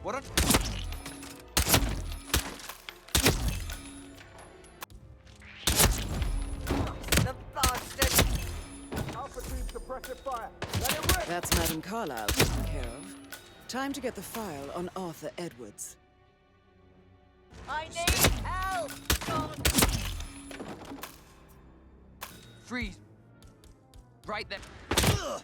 What a... The bastard! Alpha team suppressive fire. Let it rip! That's Madam Carlyle taken care of. Time to get the file on Arthur Edwards. I need help! Freeze. Right there. Ugh.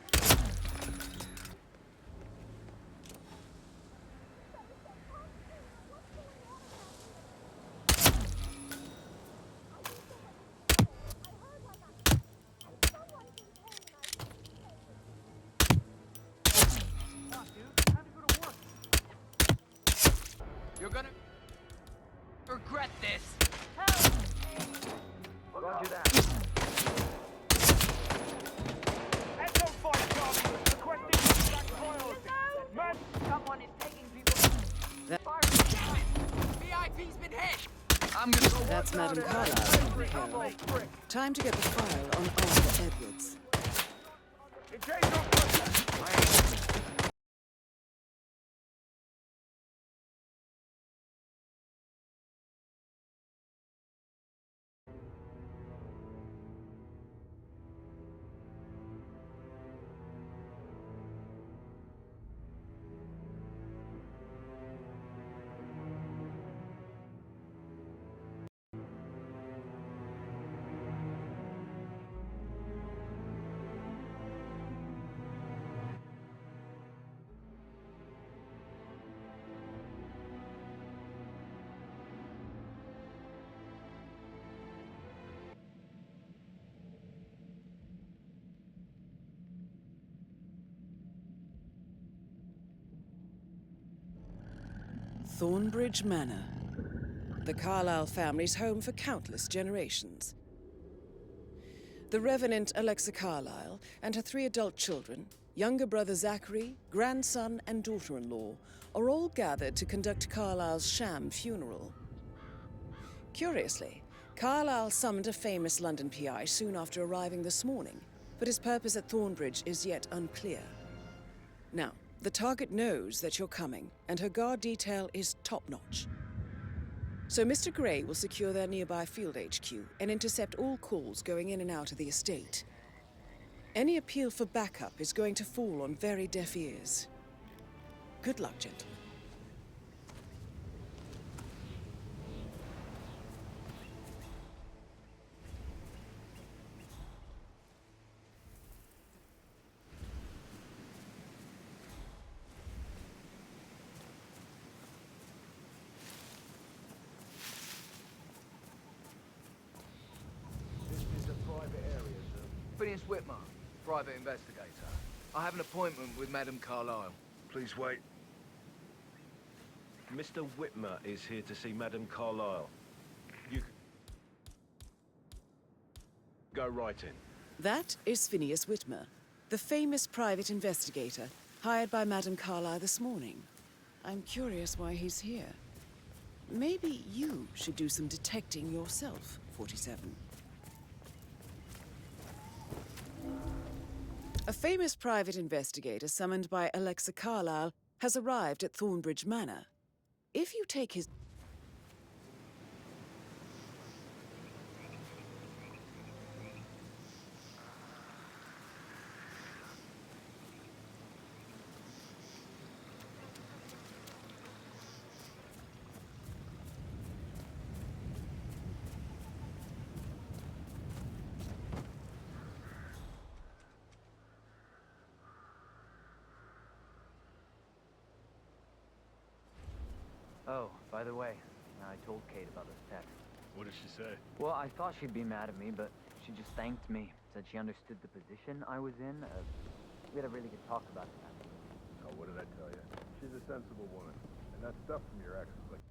You're gonna regret this. Help! Roger that. Echo fire target. Requesting back priority. Man! Someone is taking people. Fire. Damn it! VIP's been hit! I'm gonna go. That's Madam Carlyle taken care of. Time to get the file on Arthur Edwards. Engage on contact. Thornbridge Manor. The Carlyle family's home for countless generations. The Revenant Alexa Carlyle and her 3 adult children, younger brother Zachary, grandson and daughter-in-law, are all gathered to conduct Carlyle's sham funeral. Curiously, Carlyle summoned a famous London PI soon after arriving this morning, but his purpose at Thornbridge is yet unclear. Now, the target knows that you're coming, and her guard detail is top-notch. So Mr. Gray will secure their nearby field HQ and intercept all calls going in and out of the estate. Any appeal for backup is going to fall on very deaf ears. Good luck, gentlemen. Phineas Whitmer, private investigator. I have an appointment with Madam Carlyle. Please wait. Mr. Whitmer is here to see Madam Carlyle. You go right in. That is Phineas Whitmer, the famous private investigator hired by Madam Carlyle this morning. I'm curious why he's here. Maybe you should do some detecting yourself, 47. A famous private investigator summoned by Alexa Carlyle has arrived at Thornbridge Manor. If you take his... Oh, by the way, I told Kate about this text. What did she say? Well, I thought she'd be mad at me, but she just thanked me. Said she understood the position I was in. We had a really good talk about that. Oh, what did I tell you? She's a sensible woman. And that stuff from your ex was like...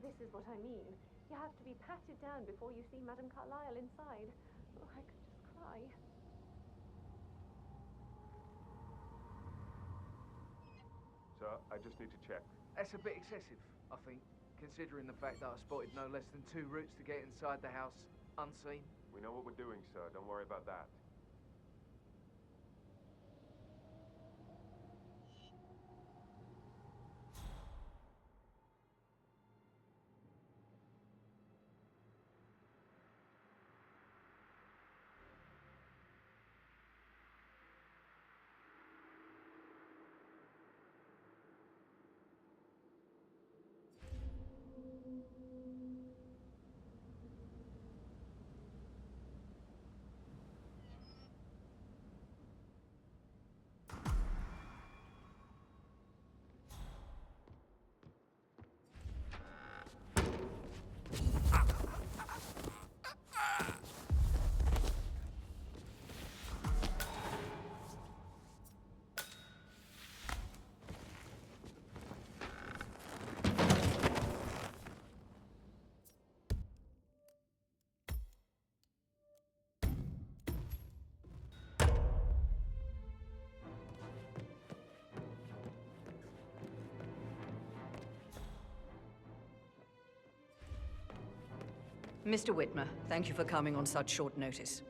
This is what I mean. You have to be patted down before you see Madame Carlyle inside. Oh, I could just cry. So, I just need to check. That's a bit excessive, I think. considering the fact that I spotted no less than 2 routes to get inside the house unseen. We know what we're doing, sir. Don't worry about that. Mr. Whitmer, thank you for coming on such short notice.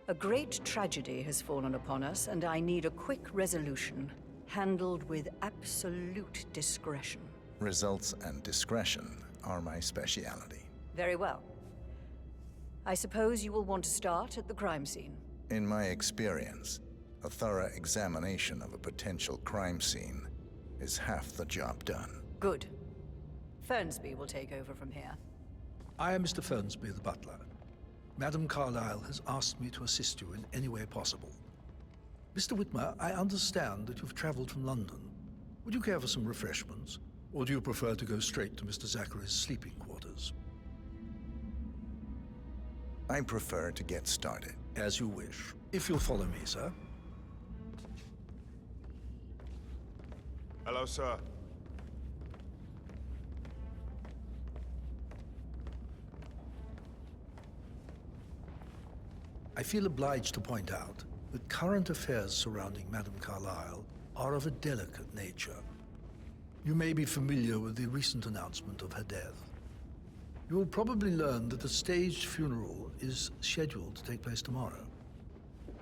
A great tragedy has fallen upon us, and I need a quick resolution, handled with absolute discretion. Results and discretion are my speciality. Very well. I suppose you will want to start at the crime scene. In my experience, a thorough examination of a potential crime scene is half the job done. Good. Fernsby will take over from here. I am Mr. Fernsby, the butler. Madam Carlyle has asked me to assist you in any way possible. Mr. Whitmer, I understand that you've traveled from London. Would you care for some refreshments? Or do you prefer to go straight to Mr. Zachary's sleeping quarters? I prefer to get started. As you wish. If you'll follow me, sir. Hello, sir. I feel obliged to point out that current affairs surrounding Madame Carlyle are of a delicate nature. You may be familiar with the recent announcement of her death. You will probably learn that a staged funeral is scheduled to take place tomorrow.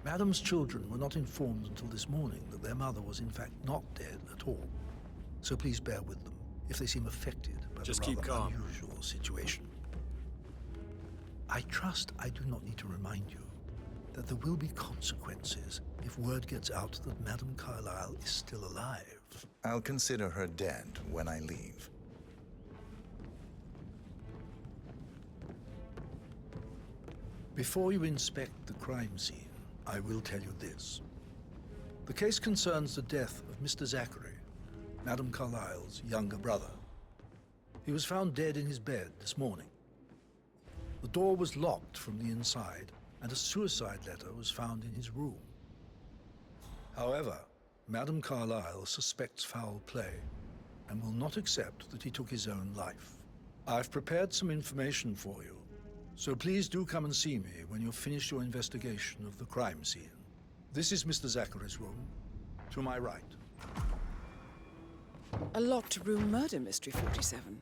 Madame's children were not informed until this morning that their mother was in fact not dead at all. So please bear with them if they seem affected by Just the keep rather calm. unusual situation. I trust I do not need to remind you that there will be consequences if word gets out that Madame Carlyle is still alive. I'll consider her dead when I leave. Before you inspect the crime scene, I will tell you this. The case concerns the death of Mr. Zachary, Madame Carlyle's younger brother. He was found dead in his bed this morning. The door was locked from the inside, and a suicide letter was found in his room. However, Madame Carlyle suspects foul play and will not accept that he took his own life. I've prepared some information for you, so please do come and see me when you've finished your investigation of the crime scene. This is Mr. Zachary's room, to my right. A locked room murder mystery, 47.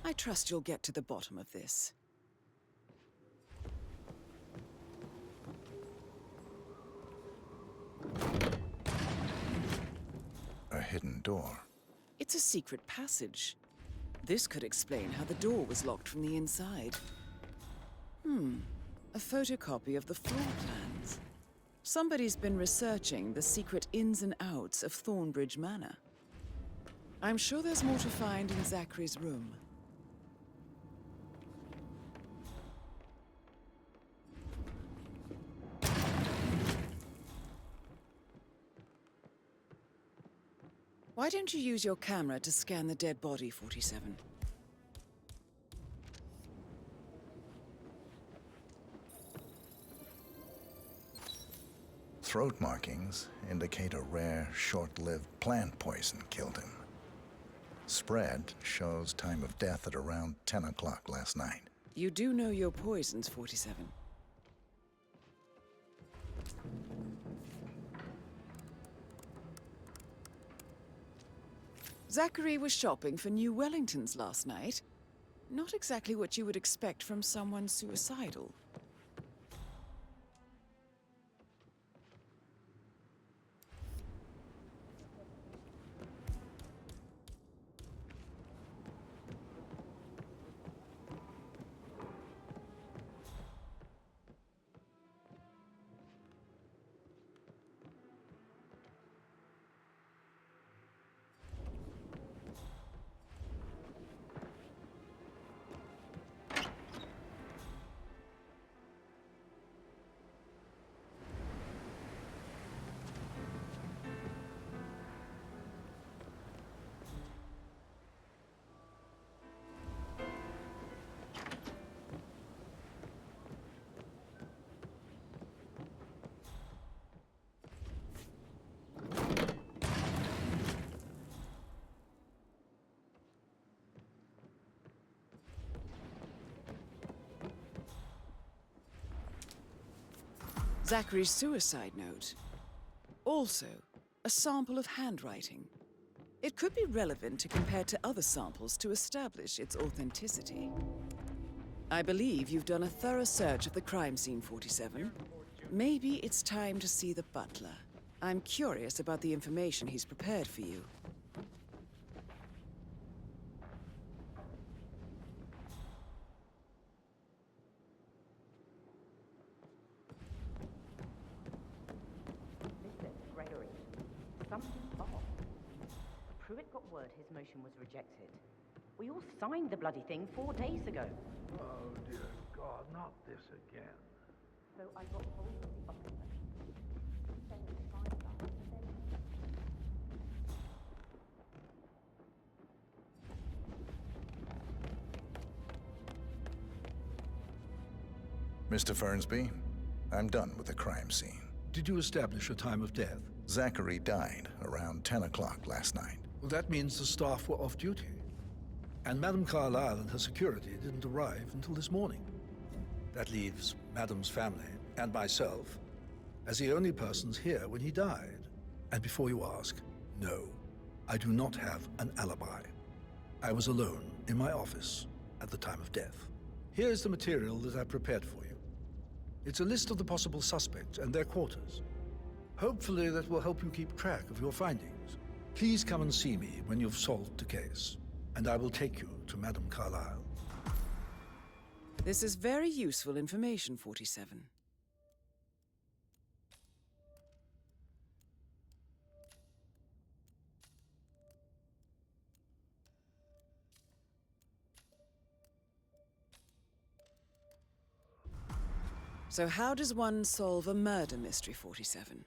I trust you'll get to the bottom of this. A hidden door. It's a secret passage. This could explain how the door was locked from the inside. A photocopy of the floor plans. Somebody's been researching the secret ins and outs of Thornbridge Manor. I'm sure there's more to find in Zachary's room. Why don't you use your camera to scan the dead body, 47? Throat markings indicate a rare, short-lived plant poison killed him. Spread shows time of death at around 10 o'clock last night. You do know your poisons, 47. Zachary was shopping for new Wellingtons last night. Not exactly what you would expect from someone suicidal. Zachary's suicide note. Also, a sample of handwriting. It could be relevant to compare to other samples to establish its authenticity. I believe you've done a thorough search of the crime scene, 47. Maybe it's time to see the butler. I'm curious about the information he's prepared for you. Listen, Gregory. Something's off. Pruitt got word his motion was rejected. We all signed the bloody thing 4 days ago. Oh, dear God, not this again. So I got hold of the officer. He said it's fine, but then... Mr. Fernsby, I'm done with the crime scene. Did you establish a time of death? Zachary died around 10 o'clock last night. Well, that means the staff were off duty. And Madame Carlyle and her security didn't arrive until this morning. That leaves Madame's family and myself as the only persons here when he died. And before you ask, no, I do not have an alibi. I was alone in my office at the time of death. Here's the material that I prepared for you. It's a list of the possible suspects and their quarters. Hopefully that will help you keep track of your findings. Please come and see me when you've solved the case, and I will take you to Madame Carlyle. This is very useful information, 47. So how does one solve a murder mystery, 47?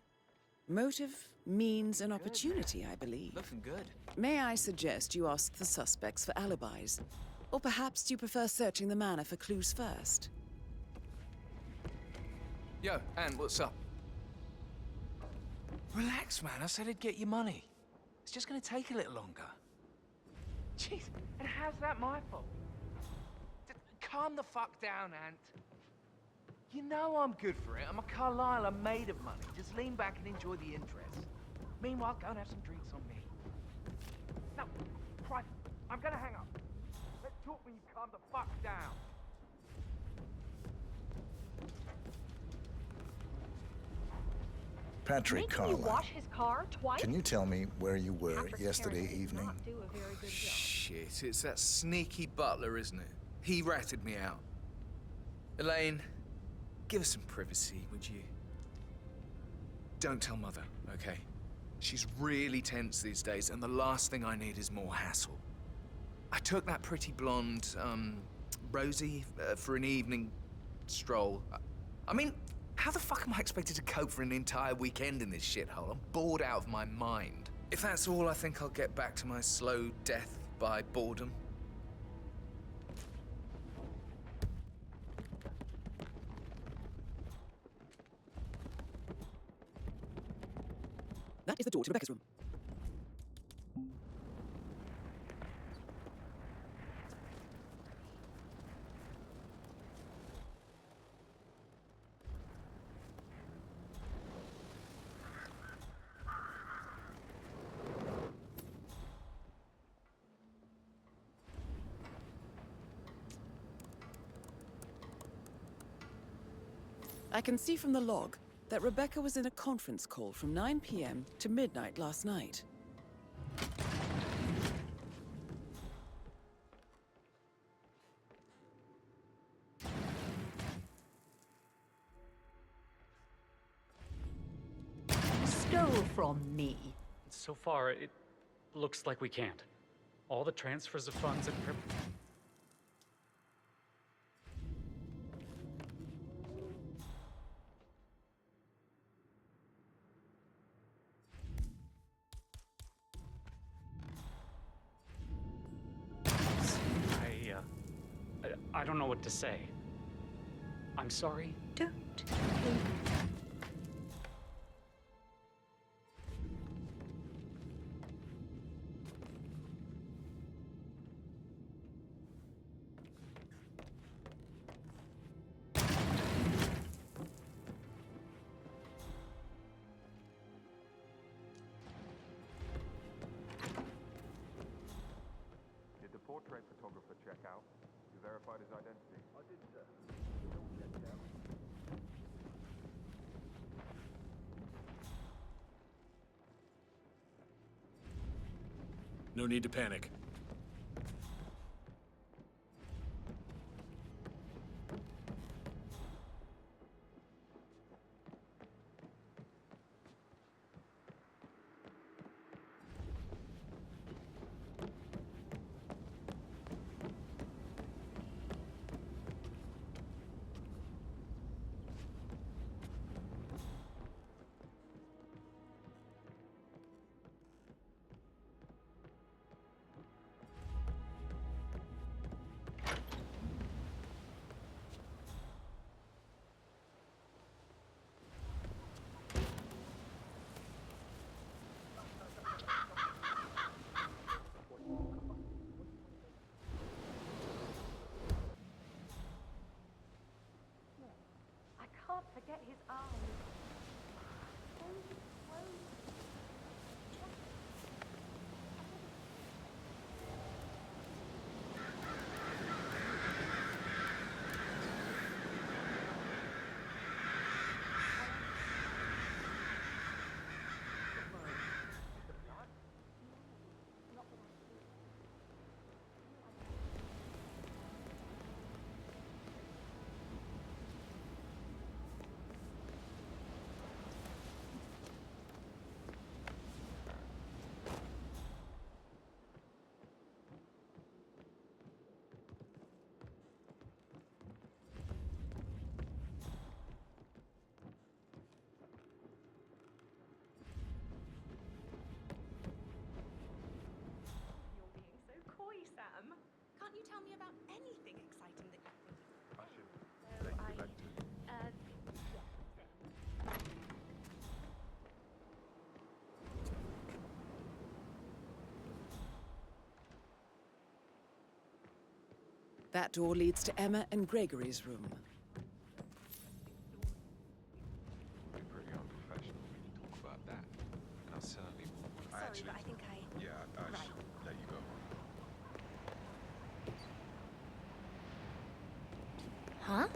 Motive, means, and opportunity, I believe. Looking good. May I suggest you ask the suspects for alibis? Or perhaps you prefer searching the manor for clues first? Yo, Anne, what's up? Relax, man. I said I'd get you money. It's just gonna take a little longer. Jeez, and how's that my fault? Calm the fuck down, Ant. You know I'm good for it. I'm a Carlyle. I'm made of money. Just lean back and enjoy the interest. Meanwhile, go and have some drinks on me. No, Christ, I'm gonna hang up. Let's talk when you calm the fuck down. Patrick Making you Carlyle. wash his car twice? Can you tell me where you were After yesterday Karen did evening? not do a very good job. Shit, it's that sneaky butler, isn't it? He ratted me out. Elaine, give us some privacy, would you? Don't tell Mother, okay? She's really tense these days, and the last thing I need is more hassle. I took that pretty blonde, Rosie, for an evening stroll. I mean, how the fuck am I expected to cope for an entire weekend in this shithole? I'm bored out of my mind. If that's all, I think I'll get back to my slow death by boredom. That is the door to Rebecca's room. I can see from the log that Rebecca was in a conference call from 9 p.m. to midnight last night. Stole from me. So far, it looks like we can't. All the transfers of funds and I don't know what to say. I'm sorry. Don't. Did the portrait photographer check out? You verified his identity? I did, sir. Checked out. No need to panic. I can't forget his eyes. Sam. Can't you tell me about anything exciting that you're thinking of? I should take you back to... That door leads to Emma and Gregory's room. We're pretty unprofessional when you talk about that. And I certainly won't. Sorry, but I think I... Yeah, I Right. should let you go. Huh?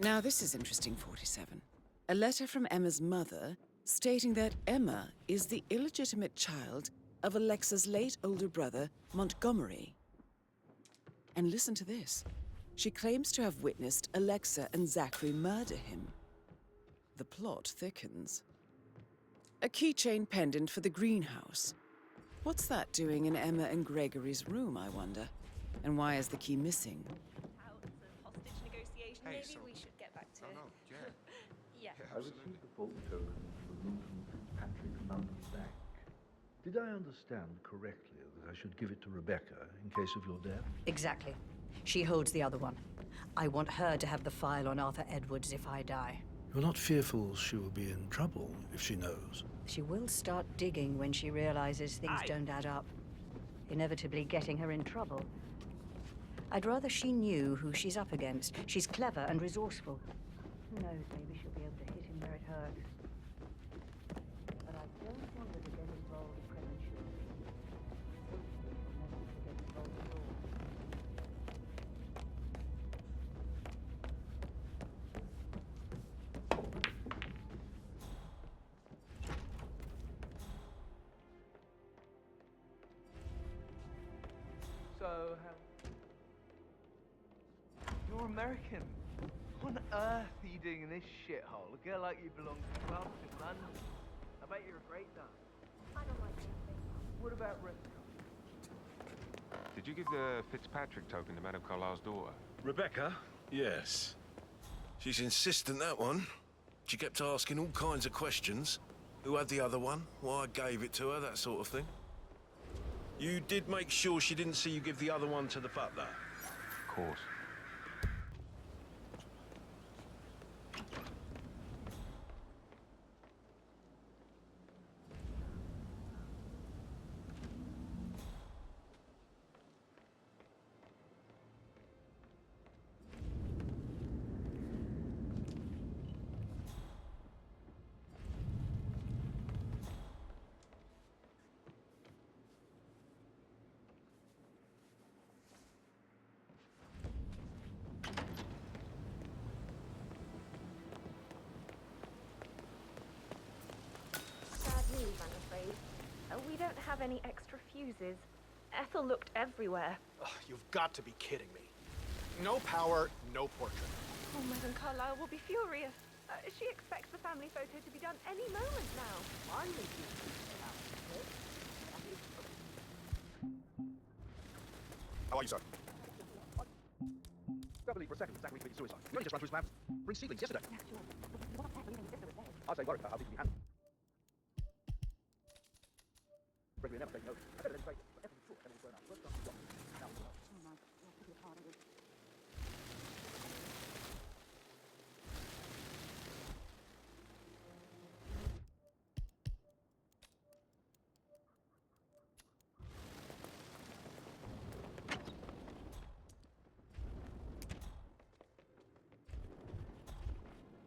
Now this is interesting, 47. A letter from Emma's mother stating that Emma is the illegitimate child of Alexa's late older brother, Montgomery. And listen to this. She claims to have witnessed Alexa and Zachary murder him. The plot thickens. A keychain pendant for the greenhouse. What's that doing in Emma and Gregory's room, I wonder? And why is the key missing? Hostage negotiations Hey, maybe so- we should get back to Oh, no, yeah. Yeah. I received the vault token removed from Fitzpatrick London's bank. Did I understand correctly that I should give it to Rebecca in case of your death? Exactly. She holds the other one. I want her to have the file on Arthur Edwards if I die. You're not fearful she will be in trouble if she knows? She will start digging when she realizes things don't add up, inevitably getting her in trouble. I'd rather she knew who she's up against. She's clever and resourceful. Who knows, maybe she'll be able to hit him where it hurts. But I don't want her to get involved prematurely. Hopefully, never to get involved at all. So, you're American. What on earth are you doing in this shithole? A girl like you belongs to clubs in London. I bet you're a great dancer. I don't like dancing. What about Rebecca? Did you give the Fitzpatrick token to Madame Carlyle's daughter? Rebecca? Yes. She's insistent, that one. She kept asking all kinds of questions. Who had the other one? Why I gave it to her, that sort of thing. You did make sure she didn't see you give the other one to the butler? Of course. Sad news, I'm afraid. We don't have any extra fuses. Ethel looked everywhere. You've got to be kidding me. No power, no portrait. Oh, Madame Carlyle will be furious. She expects the family photo to be done any moment now. How are you, sir? Don't believe for a second Zachary committed suicide. You only just ran through his plans. Bring seedlings yesterday. I'll say worried about how deeply you handled. Gregory never taken notes. I better demonstrate it. But everything's sure. Everything's thrown out. First time, now it's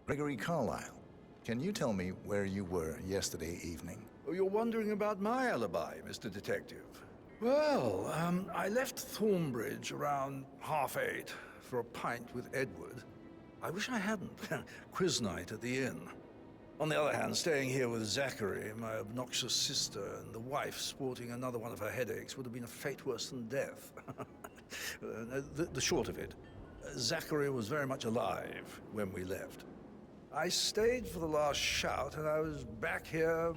Gregory Carlyle, can you tell me where you were yesterday evening? Oh, you're wondering about my alibi, Mr. Detective. Well, I left Thornbridge around 8:30 for a pint with Edward. I wish I hadn't. Quiz night at the inn. On the other hand, staying here with Zachary, my obnoxious sister, and the wife sporting another one of her headaches would have been a fate worse than death. The short of it, Zachary was very much alive when we left. I stayed for the last shout, and I was back here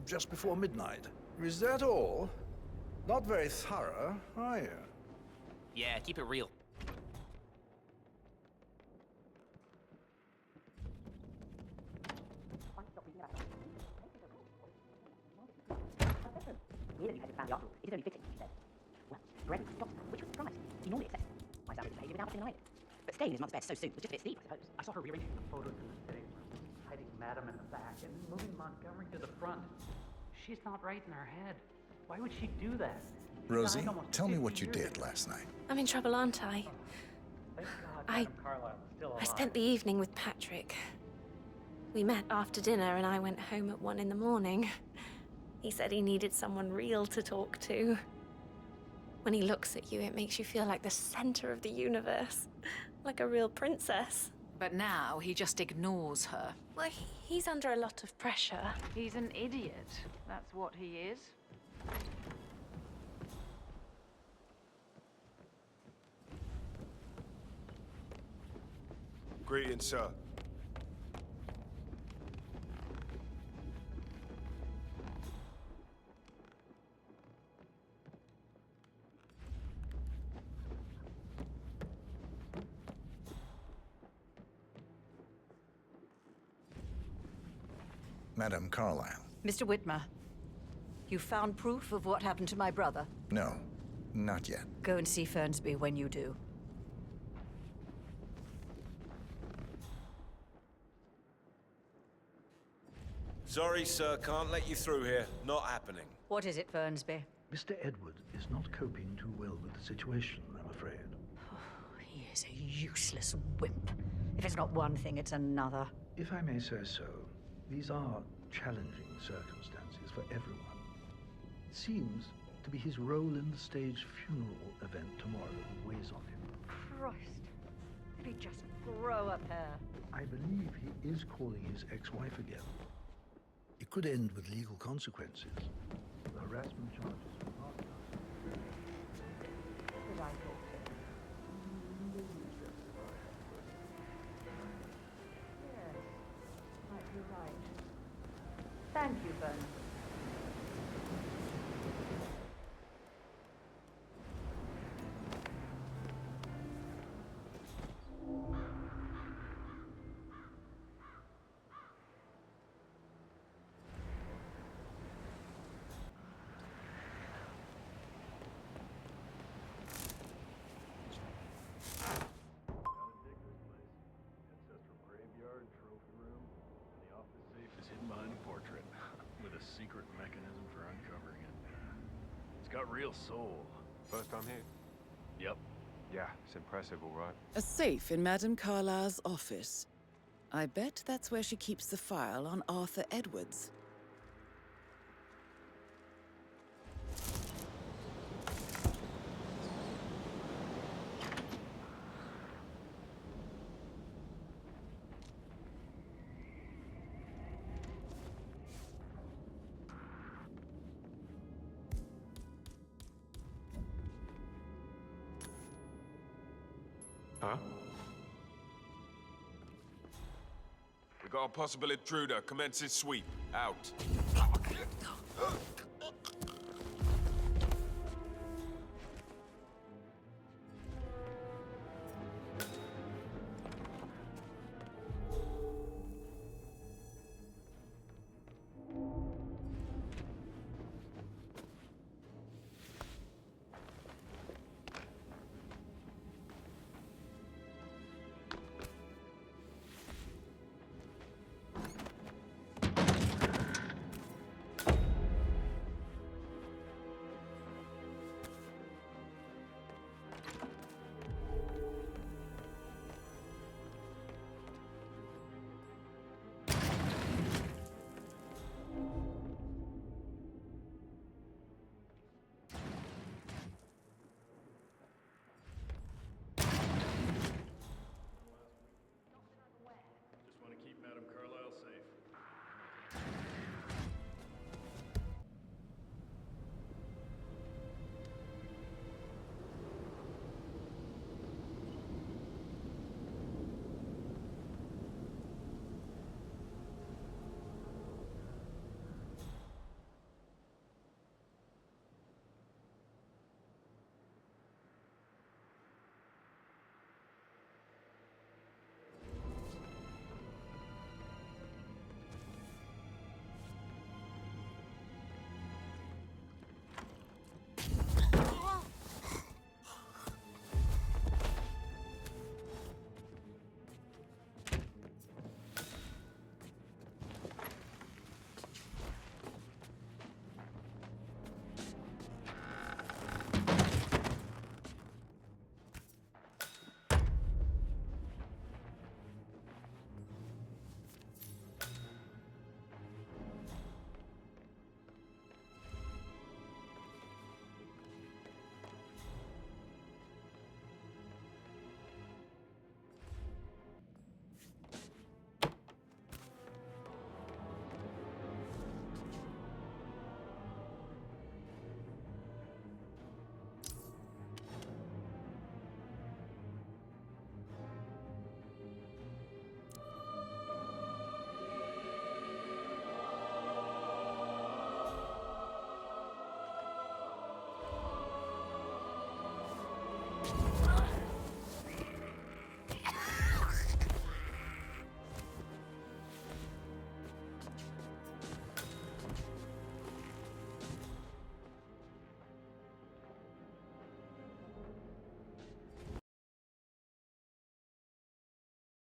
just before midnight. Is that all? Not very thorough, are you? Yeah, keep it real. Weird that you had it found afterwards. It is only fitting, she said. Well, Gregory stopped, which was a surprise. He normally accepts my salvage behavior without denying it. But staying in his mum's bed so soon was just a bit steep, I suppose. I saw her rearranging the photos in the sitting room, hiding Madam in the back, and moving Montgomery to the front. She's not right in her head. Why would she do that? She Rosie, died almost tell me 50 what you years did ago. last night. I'm in trouble, aren't I? Thank God I- Madam Carlyle is still alive. I spent the evening with Patrick. We met after dinner and I went home at 1 in the morning. He said he needed someone real to talk to. When he looks at you, it makes you feel like the center of the universe. Like a real princess. But now he just ignores her. Well, he's under a lot of pressure. He's an idiot. That's what he is. Greetings, sir. Madame Carlyle. Mr. Whitmer, you found proof of what happened to my brother? No, not yet. Go and see Fernsby when you do. Sorry, sir, can't let you through here. Not happening. What is it, Fernsby? Mr. Edward is not coping too well with the situation, I'm afraid. He is a useless wimp. If it's not one thing, it's another. If I may say so, these are challenging circumstances for everyone. It seems to be his role in the staged funeral event tomorrow that weighs on him. Christ. If he'd just grow a pair. I believe he is calling his ex-wife again. It could end with legal consequences. The harassment charges are not enough. Did I talk to him? Yes, might be right. Thank you, Bernard. Secret mechanism for uncovering it. It's got real soul. First time here? Yep. Yeah, it's impressive, all right. A safe in Madame Carlyle's office. I bet that's where she keeps the file on Arthur Edwards. Huh? We got a possible intruder. Commencing sweep. Out.